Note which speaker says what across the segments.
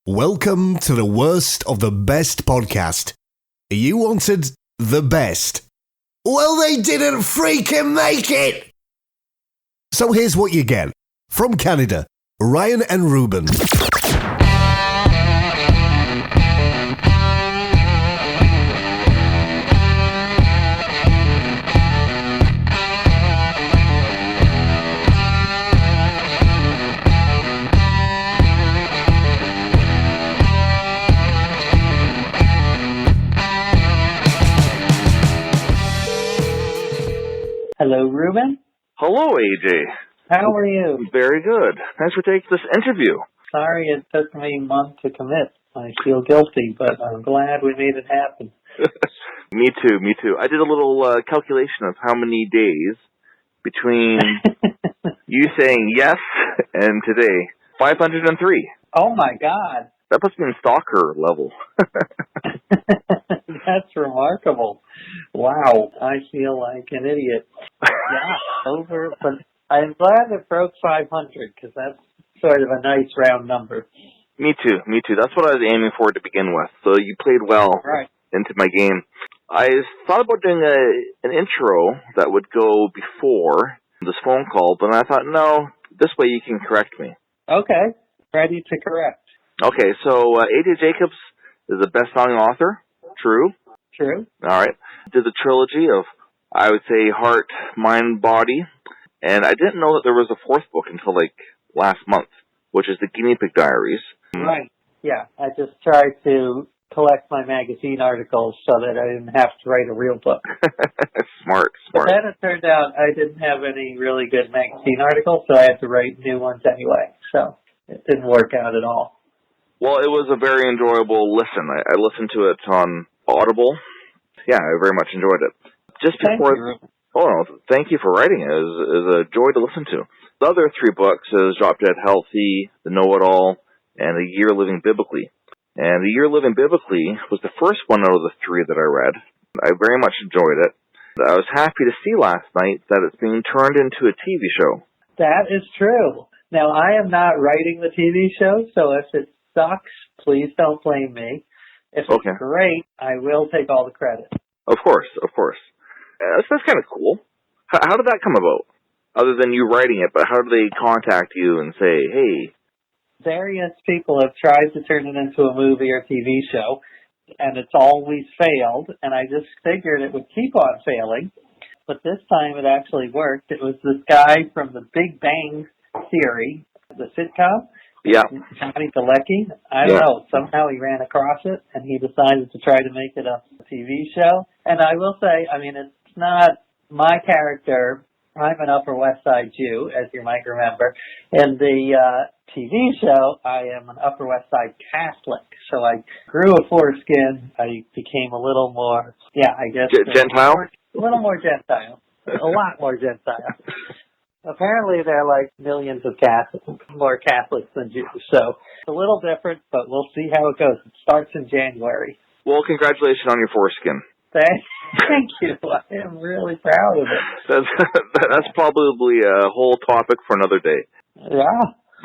Speaker 1: Welcome to the worst of the best podcast. You wanted the best. Well, they didn't freaking make it! So here's what you get. From Canada, Ryan and Ruban.
Speaker 2: Hello, Ruben.
Speaker 3: Hello, AJ.
Speaker 2: How are you?
Speaker 3: Very good. Thanks for taking this interview.
Speaker 2: Sorry it took me a month to commit. I feel guilty, but I'm glad we made it happen.
Speaker 3: Me too. I did a little calculation of how many days between you saying yes and today. 503.
Speaker 2: Oh, my God.
Speaker 3: That must be in stalker level.
Speaker 2: That's remarkable. Wow. I feel like an idiot. Yeah, but I'm glad it broke 500 because that's sort of a nice round number.
Speaker 3: Me too. That's what I was aiming for to begin with. So you played well into my game. I thought about doing an intro that would go before this phone call, but I thought, no, this way you can correct me.
Speaker 2: Okay. Ready to correct.
Speaker 3: Okay, so AJ Jacobs is a best-selling author. True. All right. Did the trilogy of, I would say, Heart, Mind, Body. And I didn't know that there was a fourth book until, last month, which is the Guinea Pig Diaries.
Speaker 2: Right. Yeah. I just tried to collect my magazine articles so that I didn't have to write a real book.
Speaker 3: Smart.
Speaker 2: But then it turned out I didn't have any really good magazine articles, so I had to write new ones anyway. So it didn't work out at all.
Speaker 3: Well, it was a very enjoyable listen. I listened to it on Audible. Yeah, I very much enjoyed it. Just before, thank you for writing it. It was a joy to listen to. The other three books is Drop Dead Healthy, The Know-It-All, and A Year Living Biblically. And A Year Living Biblically was the first one out of the three that I read. I very much enjoyed it. I was happy to see last night that it's being turned into a TV show. That
Speaker 2: is true. Now, I am not writing the TV show, so if it sucks, please don't blame me. If it's great, I will take all the credit. Of course.
Speaker 3: That's kind of cool. How did that come about? Other than you writing it, but how do they contact you and say, hey?
Speaker 2: Various people have tried to turn it into a movie or TV show, and it's always failed, and I just figured it would keep on failing. But this time it actually worked. It was this guy from the Big Bang Theory, the sitcom.
Speaker 3: Yeah.
Speaker 2: Johnny Galecki. I don't know. Somehow he ran across it, and he decided to try to make it a TV show. And I will say, it's not my character. I'm an Upper West Side Jew, as you might remember. In the TV show, I am an Upper West Side Catholic. So I grew a foreskin. I became a little more,
Speaker 3: Gentile?
Speaker 2: A little more Gentile. A lot more Gentile. Apparently, there are millions of Catholics, more Catholics than Jews. So it's a little different, but we'll see how it goes. It starts in January.
Speaker 3: Well, congratulations on your foreskin.
Speaker 2: Thank you. I am really proud of it.
Speaker 3: That's probably a whole topic for another day.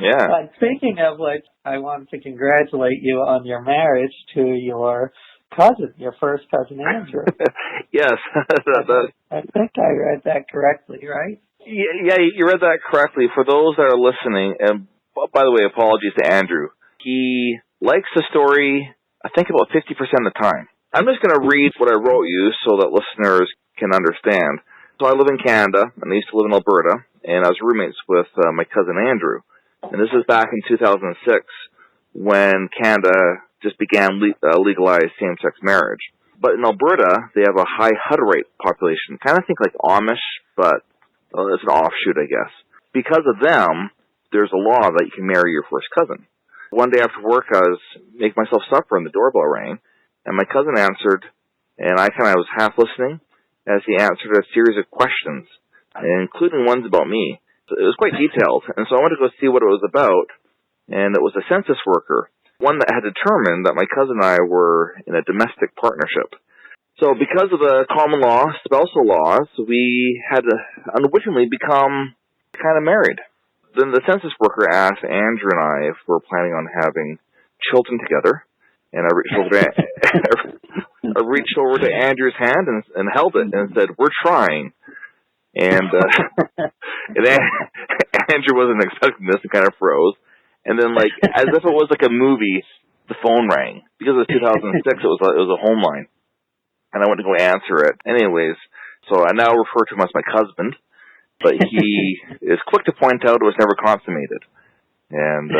Speaker 3: Yeah.
Speaker 2: But speaking of which, I want to congratulate you on your marriage to your cousin, your first cousin, Andrew.
Speaker 3: Yes.
Speaker 2: I think I read that correctly, right?
Speaker 3: Yeah, you read that correctly. For those that are listening, and by the way, apologies to Andrew, he likes the story, I think, about 50% of the time. I'm just going to read what I wrote you so that listeners can understand. So I live in Canada, and I used to live in Alberta, and I was roommates with my cousin Andrew. And this is back in 2006 when Canada just began legalized same-sex marriage. But in Alberta, they have a high Hutterite population. Kind of think like Amish, but it's an offshoot, I guess. Because of them, there's a law that you can marry your first cousin. One day after work, I was making myself supper and the doorbell rang, and my cousin answered, and I was half listening as he answered a series of questions, including ones about me. So it was quite detailed, and so I wanted to go see what it was about, and it was a census worker, one that had determined that my cousin and I were in a domestic partnership. So because of the common law, spousal laws, we had to unwittingly become kind of married. Then the census worker asked Andrew and I if we're planning on having children together, and I reached over to Andrew's hand and held it and said, "We're trying." And Andrew wasn't expecting this and kind of froze. And then, like, as if it was like a movie, the phone rang. Because it was 2006, it was a home line. And I went to go answer it. Anyways, so I now refer to him as my husband, but he is quick to point out it was never consummated. And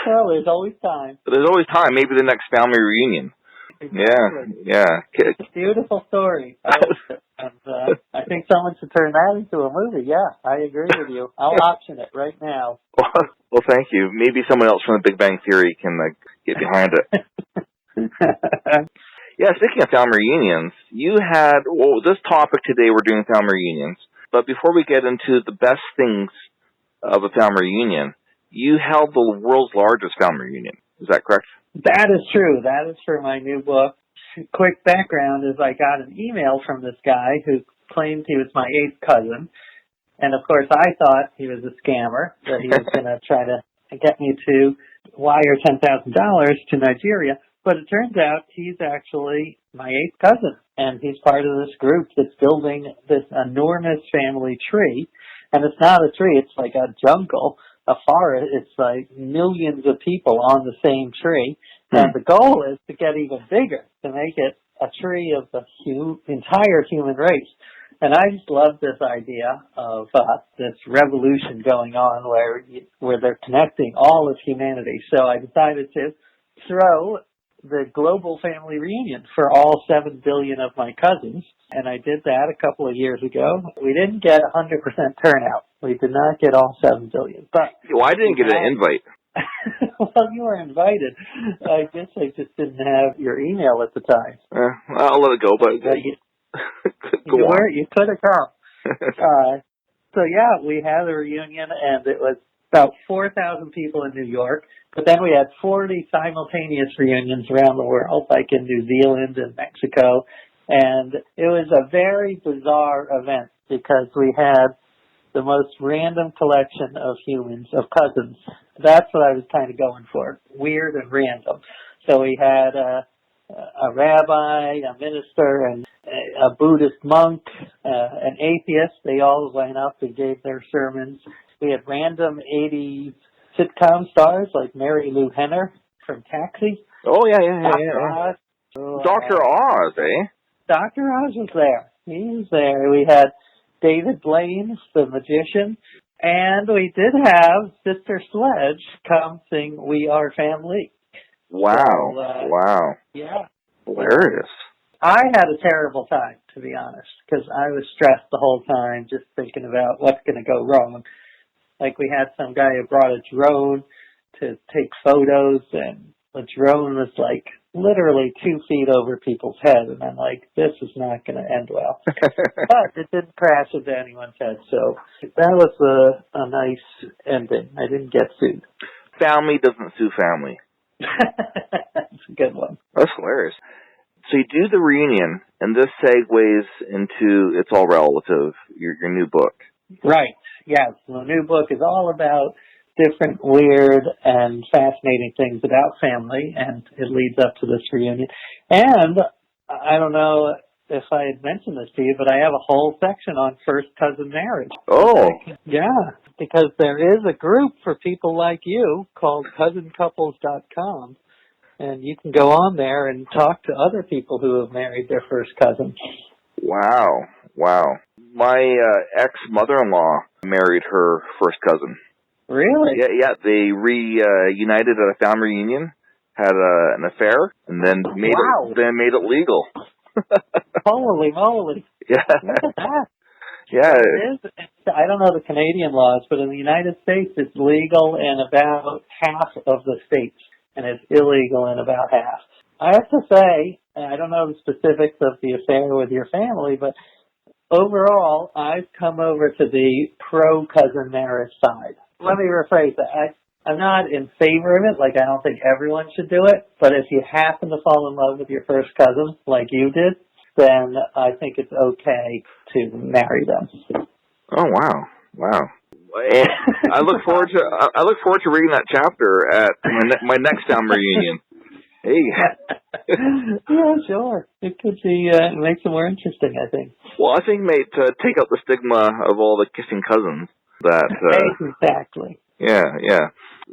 Speaker 2: well, there's always time.
Speaker 3: There's always time. Maybe the next family reunion.
Speaker 2: Exactly.
Speaker 3: Yeah.
Speaker 2: It's a beautiful story. I think someone should turn that into a movie. Yeah, I agree with you. I'll option it right now.
Speaker 3: Well, thank you. Maybe someone else from the Big Bang Theory can get behind it. Yeah, speaking of family reunions, this topic today we're doing family reunions. But before we get into the best things of a family reunion, you held the world's largest family reunion. Is that correct?
Speaker 2: That is true. That is for my new book. Quick background is I got an email from this guy who claimed he was my 8th cousin. And, of course, I thought he was a scammer, that he was going to try to get me to wire $10,000 to Nigeria. But it turns out he's actually my 8th cousin, and he's part of this group that's building this enormous family tree. And it's not a tree, it's like a jungle, a forest. It's like millions of people on the same tree. And the goal is to get even bigger, to make it a tree of the entire human race. And I just love this idea of this revolution going on where they're connecting all of humanity. So I decided to throw the global family reunion for all 7 billion of my cousins. And I did that a couple of years ago. We didn't get 100% turnout. We did not get all 7 billion. But
Speaker 3: I didn't get an invite.
Speaker 2: Well, you were invited. I guess I just didn't have your email at the time.
Speaker 3: I'll let it go, but
Speaker 2: you could have come. So yeah, we had a reunion, and it was about 4,000 people in New York. But then we had 40 simultaneous reunions around the world, like in New Zealand and Mexico. And it was a very bizarre event because we had the most random collection of humans, of cousins. That's what I was kind of going for, weird and random. So we had a rabbi, a minister, and a Buddhist monk, an atheist. They all went up and gave their sermons. We had random 80s sitcom stars like Mary Lou Henner from Taxi.
Speaker 3: Oh, yeah.
Speaker 2: Dr. Oz.
Speaker 3: Dr. Oz, eh?
Speaker 2: Dr. Oz was there. He was there. We had David Blaine, the magician. And we did have Sister Sledge come sing We Are Family.
Speaker 3: Wow.
Speaker 2: So,
Speaker 3: wow.
Speaker 2: Yeah.
Speaker 3: Hilarious.
Speaker 2: I had a terrible time, to be honest, because I was stressed the whole time just thinking about what's going to go wrong. Like, we had some guy who brought a drone to take photos, and the drone was, like, literally 2 feet over people's head, and I'm like, this is not going to end well. But it didn't crash into anyone's head, so that was a nice ending. I didn't get sued.
Speaker 3: Family doesn't sue family.
Speaker 2: That's a good one.
Speaker 3: That's hilarious. So you do the reunion, and this segues into It's All Relative, your new book.
Speaker 2: Right. Yes. The new book is all about different weird and fascinating things about family, and it leads up to this reunion. And I don't know if I had mentioned this to you, but I have a whole section on first cousin marriage.
Speaker 3: Oh.
Speaker 2: Yeah, because there is a group for people like you called cousincouples.com, and you can go on there and talk to other people who have married their first cousin.
Speaker 3: Wow. My ex-mother-in-law married her first cousin.
Speaker 2: Really?
Speaker 3: Yeah. They reunited at a family reunion, had an affair, and then made it legal.
Speaker 2: Holy moly!
Speaker 3: Yeah.
Speaker 2: Look at that.
Speaker 3: Yeah.
Speaker 2: I don't know the Canadian laws, but in the United States, it's legal in about half of the states, and it's illegal in about half. I have to say, I don't know the specifics of the affair with your family, but overall, I've come over to the pro-cousin marriage side. Let me rephrase that. I'm not in favor of it, like I don't think everyone should do it, but if you happen to fall in love with your first cousin, like you did, then I think it's okay to marry them.
Speaker 3: Oh, wow. I look forward to reading that chapter at my next family reunion. Hey.
Speaker 2: Yeah, sure. It could be. It makes it more interesting, I think.
Speaker 3: Well, I think, mate, to take out the stigma of all the kissing cousins. That
Speaker 2: exactly.
Speaker 3: Yeah.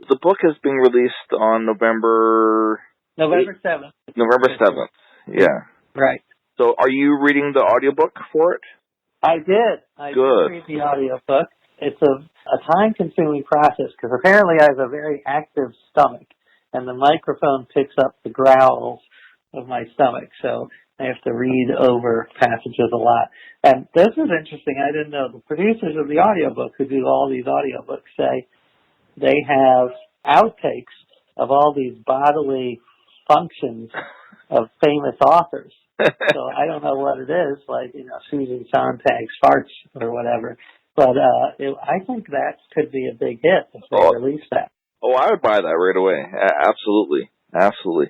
Speaker 3: The book is being released on November
Speaker 2: 7th.
Speaker 3: November 7th. Yeah.
Speaker 2: Right.
Speaker 3: So, are you reading the audiobook for it?
Speaker 2: I did. I did read the audiobook. It's a time-consuming process because apparently I have a very active stomach, and the microphone picks up the growls of my stomach, so I have to read over passages a lot. And this is interesting. I didn't know. The producers of the audiobook who do all these audiobooks say they have outtakes of all these bodily functions of famous authors. So I don't know what it is, like, Susan Sontag's farts or whatever. But I think that could be a big hit if they release that.
Speaker 3: Oh, I would buy that right away. Absolutely.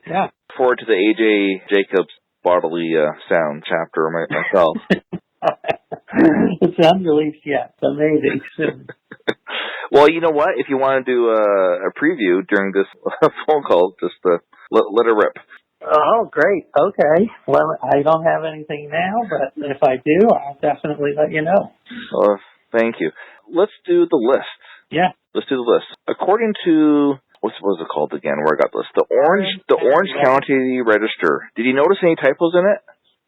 Speaker 2: Yeah.
Speaker 3: Look forward to the AJ Jacobs bodily sound chapter myself.
Speaker 2: It's unreleased yet, so maybe soon.
Speaker 3: Well, you know what? If you want to do a preview during this phone call, just let it rip.
Speaker 2: Oh, great. Okay. Well, I don't have anything now, but if I do, I'll definitely let you know.
Speaker 3: Oh, thank you. Let's do the list.
Speaker 2: Yeah.
Speaker 3: Let's do the list. According to, what was it called again, where I got this? The Orange County Register. Did you notice any typos in it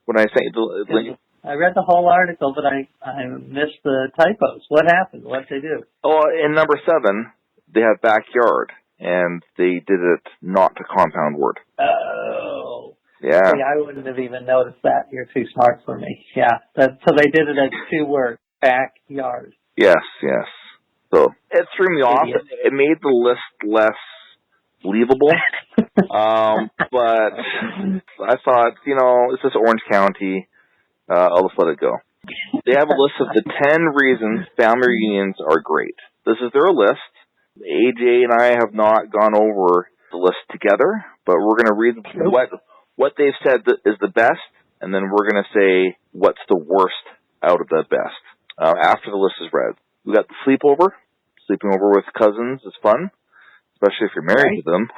Speaker 3: when I sent you the link?
Speaker 2: I read the whole article, but I missed the typos. What happened? What did they do?
Speaker 3: Oh, in number 7, they have backyard, and they did it not a compound word.
Speaker 2: Oh.
Speaker 3: Yeah.
Speaker 2: See, I wouldn't have even noticed that. You're too smart for me. Yeah. So they did it as 2 words, backyard.
Speaker 3: Yes. So it threw me off. It made the list less believable. But I thought, it's just Orange County. I'll just let it go. They have a list of the 10 reasons family reunions are great. This is their list. AJ and I have not gone over the list together, but we're going to read what they've said is the best, and then we're going to say what's the worst out of the best after the list is read. We got the sleepover. Sleeping over with cousins is fun, especially if you're married to them.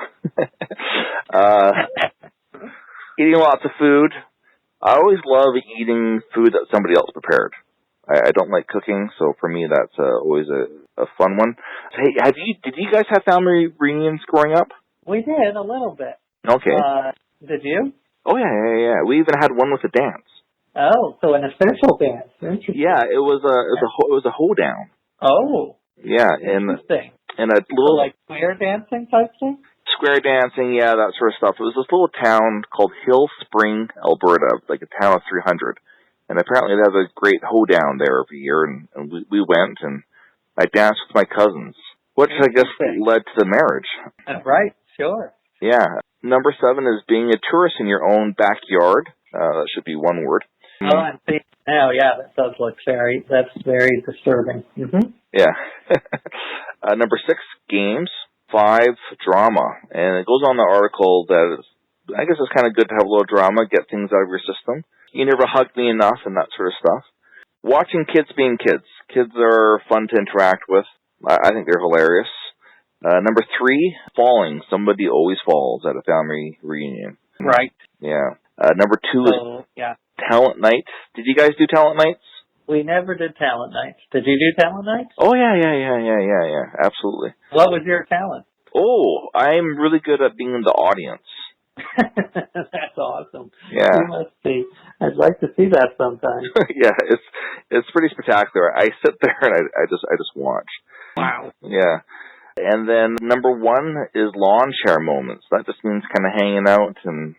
Speaker 3: Eating lots of food. I always love eating food that somebody else prepared. I don't like cooking, so for me that's always a fun one. Hey, did you guys have family reunions growing up?
Speaker 2: We did, a little bit.
Speaker 3: Okay.
Speaker 2: Did you?
Speaker 3: Oh, yeah. We even had one with a dance.
Speaker 2: Oh, so an official dance. Interesting.
Speaker 3: Yeah, it was a hoedown.
Speaker 2: Oh.
Speaker 3: Yeah,
Speaker 2: interesting.
Speaker 3: And a little
Speaker 2: like square dancing type thing?
Speaker 3: Square dancing, yeah, that sort of stuff. It was this little town called Hill Spring, Alberta, like a town of 300. And apparently they have a great hoedown there every year, and we went, and I danced with my cousins, which I guess led to the marriage.
Speaker 2: Right, sure.
Speaker 3: Yeah. Number 7 is being a tourist in your own backyard. That should be one word.
Speaker 2: Oh, I'm seeing now. Yeah, that does look that's very disturbing. Mm-hmm.
Speaker 3: Yeah. Number 6, games. 5, drama. And it goes on the article that I guess it's kind of good to have a little drama, get things out of your system. You never hugged me enough and that sort of stuff. Watching kids being kids. Kids are fun to interact with. I think they're hilarious. Number 3, falling. Somebody always falls at a family reunion.
Speaker 2: Right.
Speaker 3: Yeah. Number 2 is talent nights. Did you guys do talent nights?
Speaker 2: We never did talent nights. Did you do talent nights?
Speaker 3: Oh, yeah. Absolutely.
Speaker 2: What was your talent?
Speaker 3: Oh, I'm really good at being in the audience.
Speaker 2: That's awesome.
Speaker 3: Yeah.
Speaker 2: You must be. I'd like to see that sometime.
Speaker 3: Yeah, it's pretty spectacular. I sit there and I just watch.
Speaker 2: Wow.
Speaker 3: Yeah. And then number 1 is lawn chair moments. That just means kind of hanging out and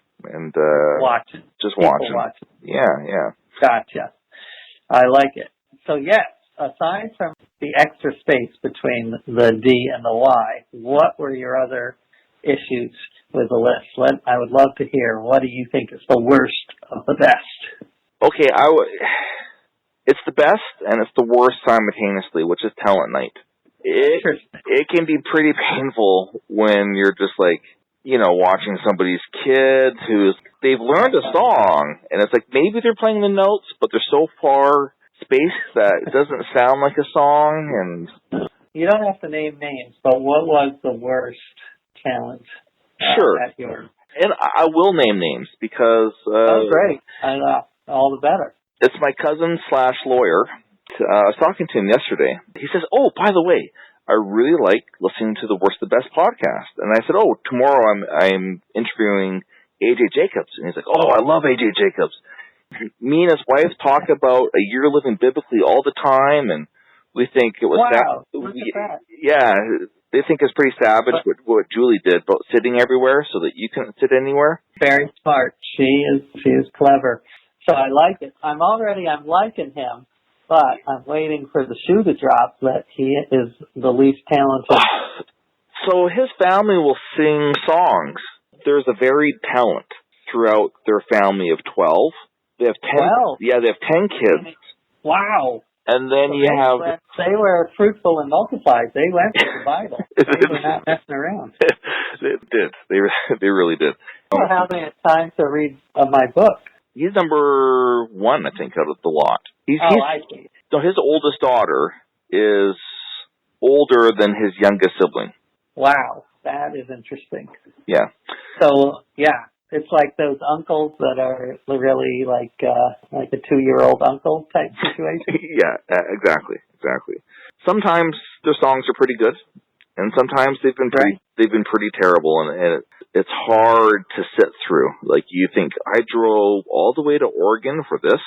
Speaker 2: watching.
Speaker 3: Just watching. Yeah.
Speaker 2: Gotcha. I like it. So yes, aside from the extra space between the D and the Y, what were your other issues with the list? I would love to hear. What do you think is the worst of the best?
Speaker 3: Okay, it's the best and it's the worst simultaneously, which is talent night. It can be pretty painful when you're just like, watching somebody's kids they've learned a song, and it's like maybe they're playing the notes, but they're so far spaced that it doesn't sound like a song, and
Speaker 2: You don't have to name names, but what was the worst talent?
Speaker 3: Sure.
Speaker 2: At your...
Speaker 3: And I will name names because...
Speaker 2: oh, great. All the better.
Speaker 3: It's my cousin / lawyer. I was talking to him yesterday. He says, oh, by the way, I really like listening to the Worst the Best podcast. And I said, oh, tomorrow I'm interviewing AJ Jacobs. And he's like, oh, I love AJ Jacobs. Me and his wife talk about A Year Living Biblically all the time, and we think it was...
Speaker 2: Wow, look at that.
Speaker 3: Yeah, they think it's pretty savage what Julie did about sitting everywhere so that you couldn't sit anywhere.
Speaker 2: Very smart. She is clever. So I like it. I'm liking him, but I'm waiting for the shoe to drop that he is the least talented.
Speaker 3: So his family will sing songs. There's a varied talent throughout their family of 12. They have 10.
Speaker 2: 12?
Speaker 3: Yeah, they have 10 kids.
Speaker 2: Wow.
Speaker 3: And then
Speaker 2: they were fruitful and multiplied. They went with the Bible. They were not messing around.
Speaker 3: They did. They really did.
Speaker 2: Well, how many time to read my book?
Speaker 3: He's number 1, I think, out of the lot.
Speaker 2: I see.
Speaker 3: So his oldest daughter is older than his youngest sibling.
Speaker 2: Wow, that is interesting.
Speaker 3: Yeah.
Speaker 2: So, yeah, it's like those uncles that are really like a 2-year-old uncle type situation.
Speaker 3: Yeah, exactly. Sometimes their songs are pretty good, and sometimes they've been pretty terrible, and it's hard to sit through. Like, you think, I drove all the way to Oregon for this?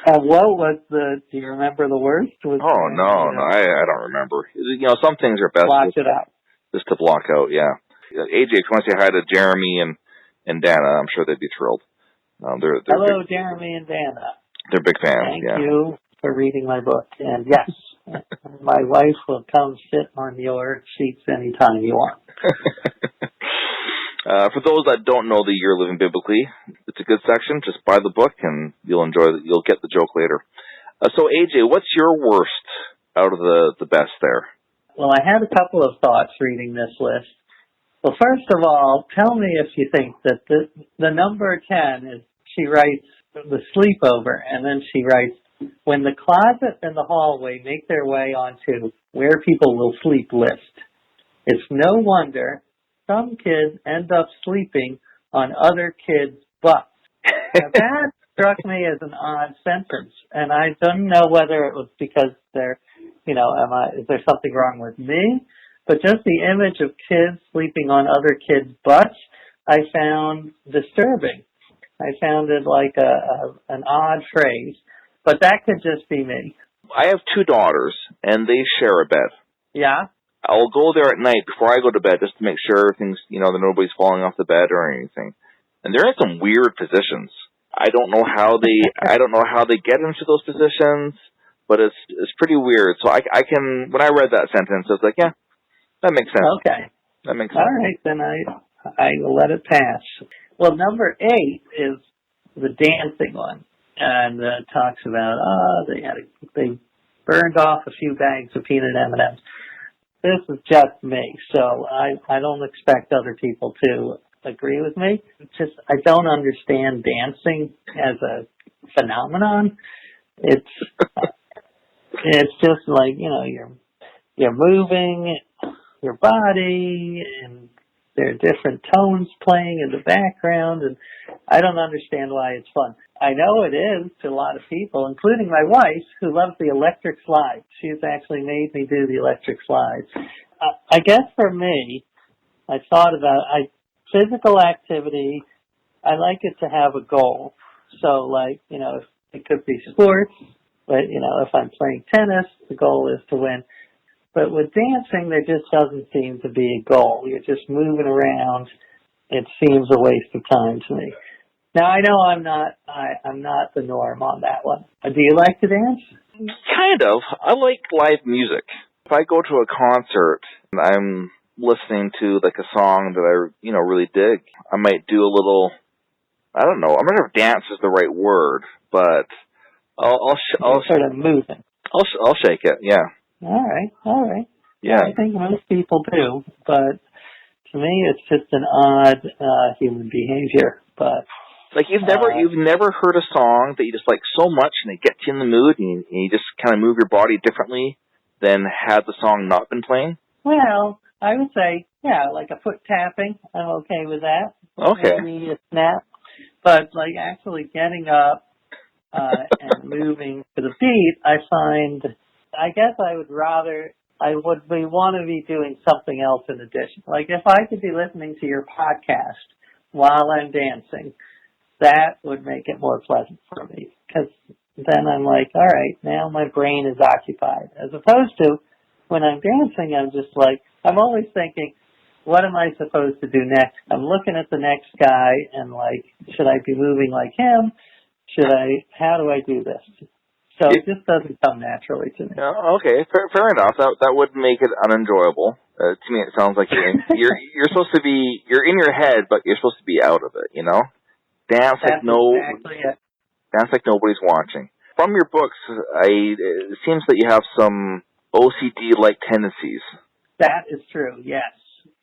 Speaker 2: What was do you remember the worst?
Speaker 3: No, I don't remember. Some things are best just to block out, yeah. AJ, if you want to say hi to Jeremy and Dana, I'm sure they'd be thrilled. They're
Speaker 2: hello,
Speaker 3: big,
Speaker 2: Jeremy and Dana.
Speaker 3: They're big fans,
Speaker 2: Thank you for reading my book. And yes, my wife will come sit on your seats anytime you want.
Speaker 3: For those that don't know The Year Living Biblically, it's a good section. Just buy the book and you'll enjoy it. You'll get the joke later. So AJ, what's your worst out of the best there?
Speaker 2: Well, I had a couple of thoughts reading this list. Well, first of all, tell me if you think that the number 10 is, she writes the sleepover, and then she writes, when the closet and the hallway make their way onto where people will sleep list. It's no wonder some kids end up sleeping on other kids' butts. Now, that struck me as an odd sentence, and I don't know whether it was because is there something wrong with me? But just the image of kids sleeping on other kids' butts, I found disturbing. I found it like an odd phrase, but that could just be me.
Speaker 3: I have 2 daughters, and they share a bed.
Speaker 2: Yeah?
Speaker 3: I'll go there at night before I go to bed just to make sure everything's, that nobody's falling off the bed or anything. And they're in some weird positions. I don't know how they get into those positions, but it's pretty weird. So I can, when I read that sentence, I was like, yeah, that makes sense.
Speaker 2: Okay.
Speaker 3: That makes sense.
Speaker 2: All right, then I will let it pass. Well, number 8 is the dancing one, and talks about they burned off a few bags of peanut M&Ms. This is just me, so I don't expect other people to agree with me. I don't understand dancing as a phenomenon. It's just like you're moving your body, and there are different tones playing in the background, and I don't understand why it's fun. I know it is to a lot of people, including my wife, who loves the electric slide. She's actually made me do the electric slides. I guess for me, I thought about physical activity. I like it to have a goal. So, it could be sports, but, if I'm playing tennis, the goal is to win. But with dancing, there just doesn't seem to be a goal. You're just moving around. It seems a waste of time to me. Now, I know I'm not the norm on that one. Do you like to dance?
Speaker 3: Kind of. I like live music. If I go to a concert and I'm listening to like a song that I really dig, I might do a little. I don't know. I'm not sure if dance is the right word, but I'll
Speaker 2: sort of moving.
Speaker 3: I'll shake it. Yeah.
Speaker 2: All right.
Speaker 3: Yeah.
Speaker 2: I think most people do, but to me, it's just an odd human behavior. But
Speaker 3: like you've never heard a song that you just like so much, and it gets you in the mood, and you just kind of move your body differently than had the song not been playing?
Speaker 2: Well, I would say, yeah, like a foot tapping. I'm okay with that.
Speaker 3: Okay.
Speaker 2: Maybe a snap. But, like, actually getting up and moving to the beat, I guess I would want to be doing something else in addition. Like, if I could be listening to your podcast while I'm dancing, that would make it more pleasant for me. Because then I'm like, all right, now my brain is occupied. As opposed to when I'm dancing, I'm just like, I'm always thinking, what am I supposed to do next? I'm looking at the next guy and like, should I be moving like him? How do I do this? So it just doesn't come naturally to me.
Speaker 3: Okay, fair enough. That would make it unenjoyable. To me, it sounds like you're supposed to be, you're in your head, but you're supposed to be out of it, you know? Dance like nobody's watching. From your books, it seems that you have some OCD-like tendencies.
Speaker 2: That is true, yes.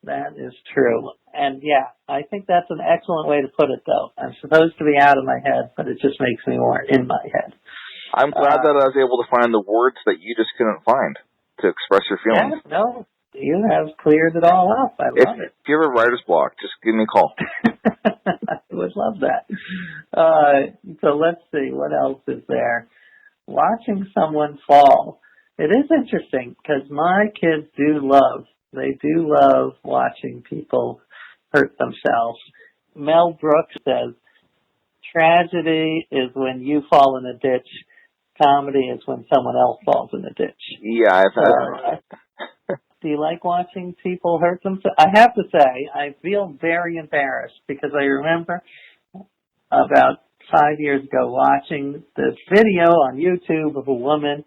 Speaker 2: That is true. And yeah, I think that's an excellent way to put it, though. I'm supposed to be out of my head, but it just makes me more in my head.
Speaker 3: I'm glad that I was able to find the words that you just couldn't find to express your feelings.
Speaker 2: Yeah, no, you have cleared it all up. I love it.
Speaker 3: If you have a writer's block, just give me a call.
Speaker 2: I would love that. So let's see, what else is there? Watching someone fall. It is interesting because my kids do love watching people hurt themselves. Mel Brooks says, tragedy is when you fall in a ditch. Comedy is when someone else falls in a ditch.
Speaker 3: Yeah, I've had
Speaker 2: Do you like watching people hurt themselves? I have to say, I feel very embarrassed because I remember about 5 years ago watching this video on YouTube of a woman.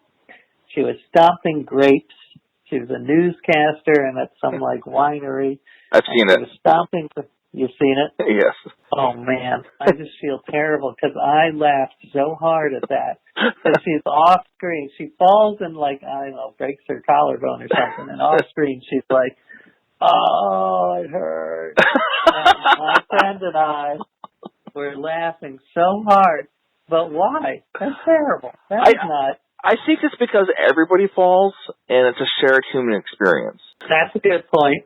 Speaker 2: She was stomping grapes. She was a newscaster and at some like winery.
Speaker 3: I've seen it.
Speaker 2: She was stomping. You've seen it?
Speaker 3: Yes.
Speaker 2: Oh man, I just feel terrible because I laughed so hard at that. And she's off screen. She falls and like, I don't know, breaks her collarbone or something. And off screen she's like, oh, it hurts. And my friend and I were laughing so hard. But why? That's terrible. That's not.
Speaker 3: I think it's because everybody falls and it's a shared human experience.
Speaker 2: That's a good point.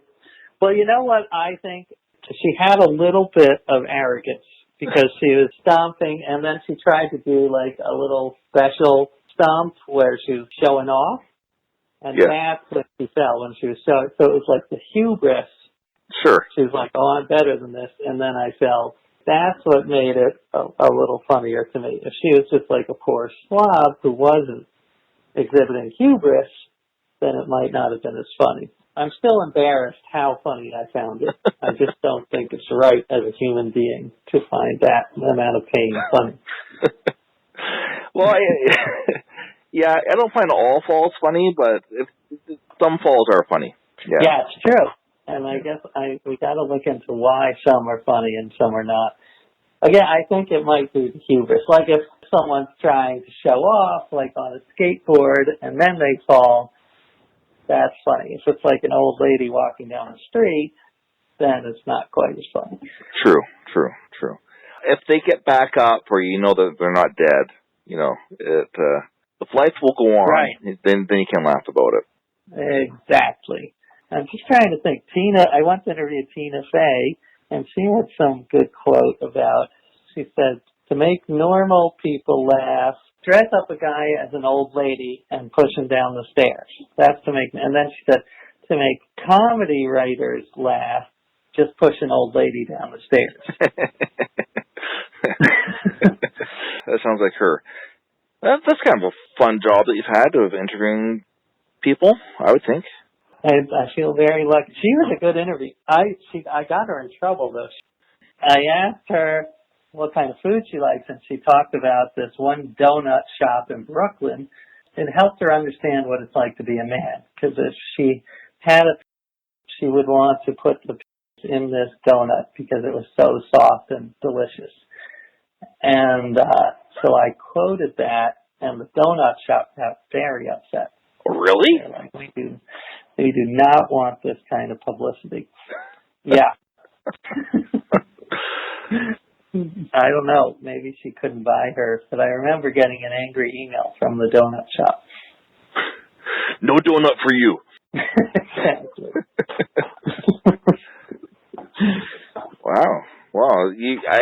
Speaker 2: Well, you know what I think? She had a little bit of arrogance because she was stomping and then she tried to do like a little special stomp where she was showing off. And that's when she fell when she was showing. So it was like the hubris.
Speaker 3: Sure.
Speaker 2: She was like, oh, I'm better than this. And then I fell. That's what made it a little funnier to me. If she was just like a poor slob who wasn't exhibiting hubris, then it might not have been as funny. I'm still embarrassed how funny I found it. I just don't think it's right as a human being to find that amount of pain funny.
Speaker 3: Well, I don't find all falls funny, but some falls are funny.
Speaker 2: Yeah, it's true. And I guess we got to look into why some are funny and some are not. Again, I think it might be the hubris. Like if someone's trying to show off, like on a skateboard, and then they fall, that's funny. If it's like an old lady walking down the street, then it's not quite as funny.
Speaker 3: True. If they get back up or you know that they're not dead, you know, if life will go on, right, then you can laugh about it.
Speaker 2: Exactly. I'm just trying to think. I once interviewed Tina Fey, and she had some good quote about, she said, to make normal people laugh, dress up a guy as an old lady and push him down the stairs. That's to make, and then she said, to make comedy writers laugh, just push an old lady down the stairs.
Speaker 3: That sounds like her. That's kind of a fun job that you've had of interviewing people, I would think.
Speaker 2: I feel very lucky. She was a good interview. I got her in trouble, though. I asked her what kind of food she likes, and she talked about this one donut shop in Brooklyn. It helped her understand what it's like to be a man, because if she had she would want to put the in this donut because it was so soft and delicious. And so I quoted that, and the donut shop got very upset.
Speaker 3: Really?
Speaker 2: They're like, we do not want this kind of publicity. Yeah. I don't know. Maybe she couldn't buy her, but I remember getting an angry email from the donut shop.
Speaker 3: No donut for you.
Speaker 2: Exactly.
Speaker 3: Wow. Wow. I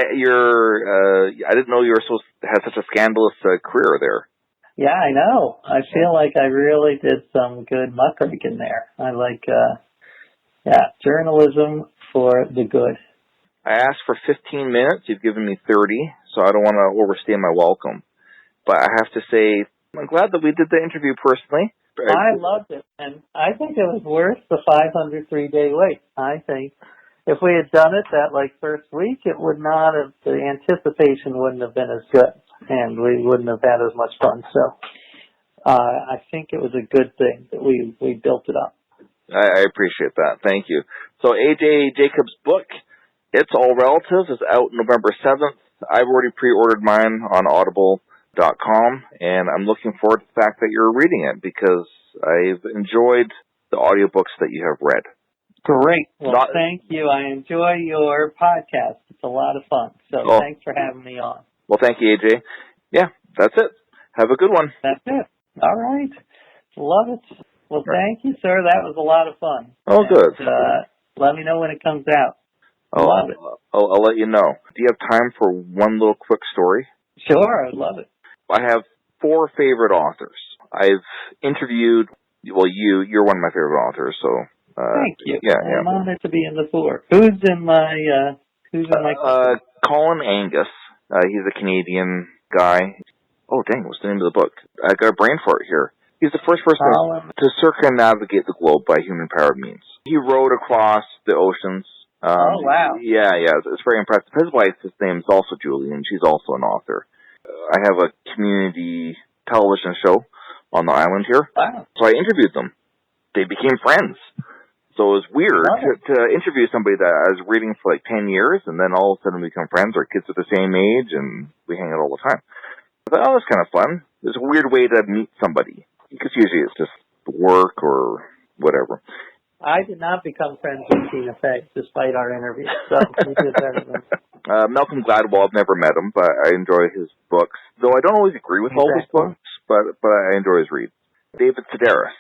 Speaker 3: didn't know you were supposed to have such a scandalous career there.
Speaker 2: Yeah, I know. I feel like I really did some good muckraking there. I like, journalism for the good.
Speaker 3: I asked for 15 minutes. You've given me 30, so I don't want to overstay my welcome. But I have to say, I'm glad that we did the interview personally.
Speaker 2: I loved it, and I think it was worth the 503-day wait. I think if we had done it that first week, it would not have, the anticipation wouldn't have been as good, and we wouldn't have had as much fun. So I think it was a good thing that we built it up.
Speaker 3: I appreciate that. Thank you. So AJ Jacobs' book, It's All Relative, is out November 7th. I've already pre-ordered mine on Audible.com, and I'm looking forward to the fact that you're reading it because I've enjoyed the audiobooks that you have read.
Speaker 2: Great. Well, thank you. I enjoy your podcast. It's a lot of fun. So thanks for having me on.
Speaker 3: Well, thank you, AJ. Yeah, that's it. Have a good one.
Speaker 2: That's it. All right. Love it. Well, thank you, sir. That was a lot of fun.
Speaker 3: Oh, good.
Speaker 2: Let me know when it comes out. Love it.
Speaker 3: I'll let you know. Do you have time for one little quick story?
Speaker 2: Sure, I'd love it.
Speaker 3: I have 4 favorite authors. I've interviewed, well, you're one of my favorite authors, so...
Speaker 2: Thank you.
Speaker 3: Yeah,
Speaker 2: I'm honored to be in the 4. Who's in my
Speaker 3: Colin Angus. He's a Canadian guy. Oh, dang, what's the name of the book? I got a brain fart here. He's the first person to circumnavigate the globe by human-powered means. He rowed across the oceans.
Speaker 2: Oh, wow.
Speaker 3: Yeah, it's very impressive. His wife's name is also Julie, and she's also an author. I have a community television show on the island here.
Speaker 2: Wow.
Speaker 3: So I interviewed them. They became friends. So it was weird to interview somebody that I was reading for 10 years, and then all of a sudden we become friends. Our kids are the same age, and we hang out all the time. I thought, oh, that's kind of fun. It's a weird way to meet somebody, because usually it's just work or whatever.
Speaker 2: I did not become friends with Tina Fey, despite our interview, so we did better than
Speaker 3: Malcolm Gladwell, I've never met him, but I enjoy his books. Though I don't always agree with all his books, but I enjoy his read. David Sedaris.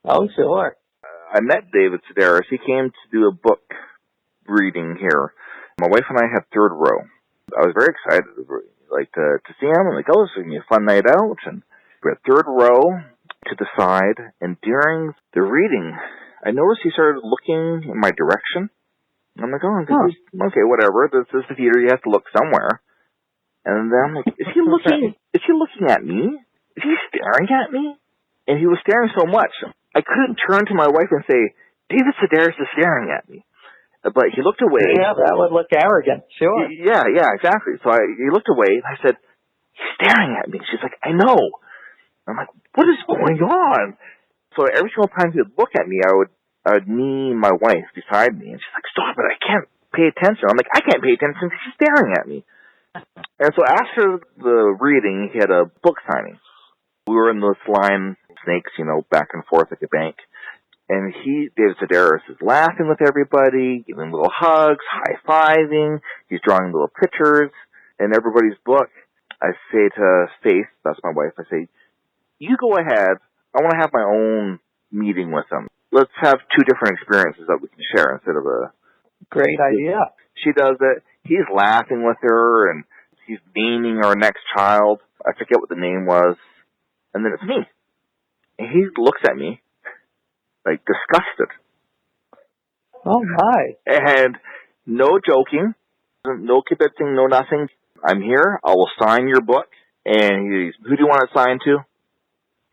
Speaker 2: Oh, sure.
Speaker 3: I met David Sedaris. He came to do a book reading here. My wife and I had third row. I was very excited to see him. I'm like, oh, this is going to be a fun night out. And we had third row to the side. And during the reading, I noticed he started looking in my direction. I'm like, oh, okay, whatever. This is the theater. You have to look somewhere. And then I'm like, is he looking at me? Is he staring at me? And he was staring so much, I couldn't turn to my wife and say, David Sedaris is staring at me. But he looked away.
Speaker 2: Yeah, that would look arrogant. Sure.
Speaker 3: Yeah, exactly. So he looked away, and I said, he's staring at me. She's like, I know. I'm like, what is going on? So every single time he would look at me, I would knee my wife beside me, and she's like, stop it, I can't pay attention. I'm like, I can't pay attention because she's staring at me. And so after the reading, he had a book signing. We were in this line, snakes, back and forth like a bank. And David Sedaris, is laughing with everybody, giving little hugs, high-fiving. He's drawing little pictures. In everybody's book, I say to Faith, that's my wife, I say, you go ahead. I want to have my own meeting with him. Let's have 2 different experiences that we can share instead of a...
Speaker 2: Great idea.
Speaker 3: She does it. He's laughing with her, and he's naming our next child. I forget what the name was. And then it's me. And he looks at me, disgusted.
Speaker 2: Oh, my.
Speaker 3: And no joking, no kibitzing, no nothing. I'm here. I will sign your book. And he's, who do you want it signed to?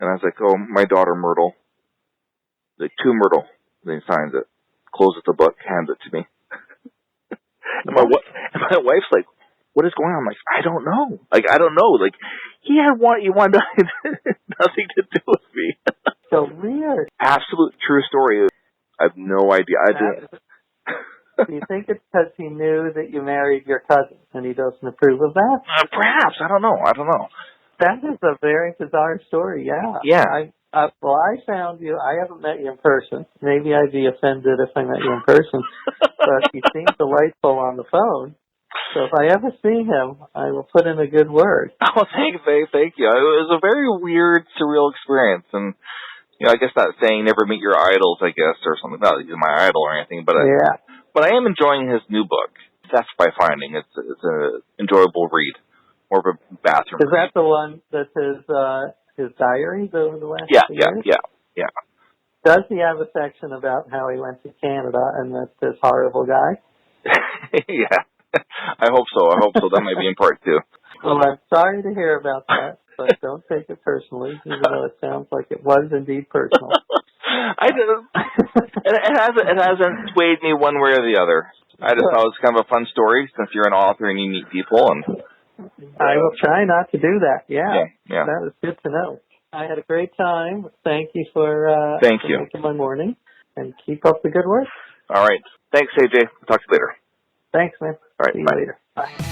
Speaker 3: And I was like, oh, my daughter, Myrtle. To Myrtle. And he signs it, closes the book, hands it to me. And my wife's like, what is going on? I'm like, I don't know. I don't know. He wanted nothing to do with me.
Speaker 2: So weird.
Speaker 3: Absolute true story. I have no idea.
Speaker 2: Do you think it's because he knew that you married your cousin and he doesn't approve of that?
Speaker 3: Perhaps. I don't know.
Speaker 2: That is a very bizarre story, yeah.
Speaker 3: Yeah.
Speaker 2: I found you. I haven't met you in person. Maybe I'd be offended if I met you in person. But you seem delightful on the phone. So if I ever see him, I will put in a good word.
Speaker 3: Oh, thank you. It was a very weird, surreal experience. And, I guess that saying, never meet your idols, I guess, or something. Not that he's my idol or anything, but but I am enjoying his new book, Theft by Finding. It's an enjoyable read, more of a bathroom read.
Speaker 2: Is that the one that's his diaries over the last few years?
Speaker 3: Yeah.
Speaker 2: Does he have a section about how he went to Canada and met this horrible guy?
Speaker 3: Yeah. I hope so. That might be in part 2.
Speaker 2: Well, I'm sorry to hear about that, but don't take it personally, even though it sounds like it was indeed personal.
Speaker 3: I do. It hasn't swayed me one way or the other. I just thought it was kind of a fun story since you're an author and you meet people. And
Speaker 2: I will try not to do that. Yeah.
Speaker 3: That
Speaker 2: was good to know. I had a great time. Thank you for making my morning, and keep up the good work.
Speaker 3: All right. Thanks, AJ. Talk to you later.
Speaker 2: Thanks, man.
Speaker 3: All right.
Speaker 2: See you
Speaker 3: Bye.
Speaker 2: later. Bye.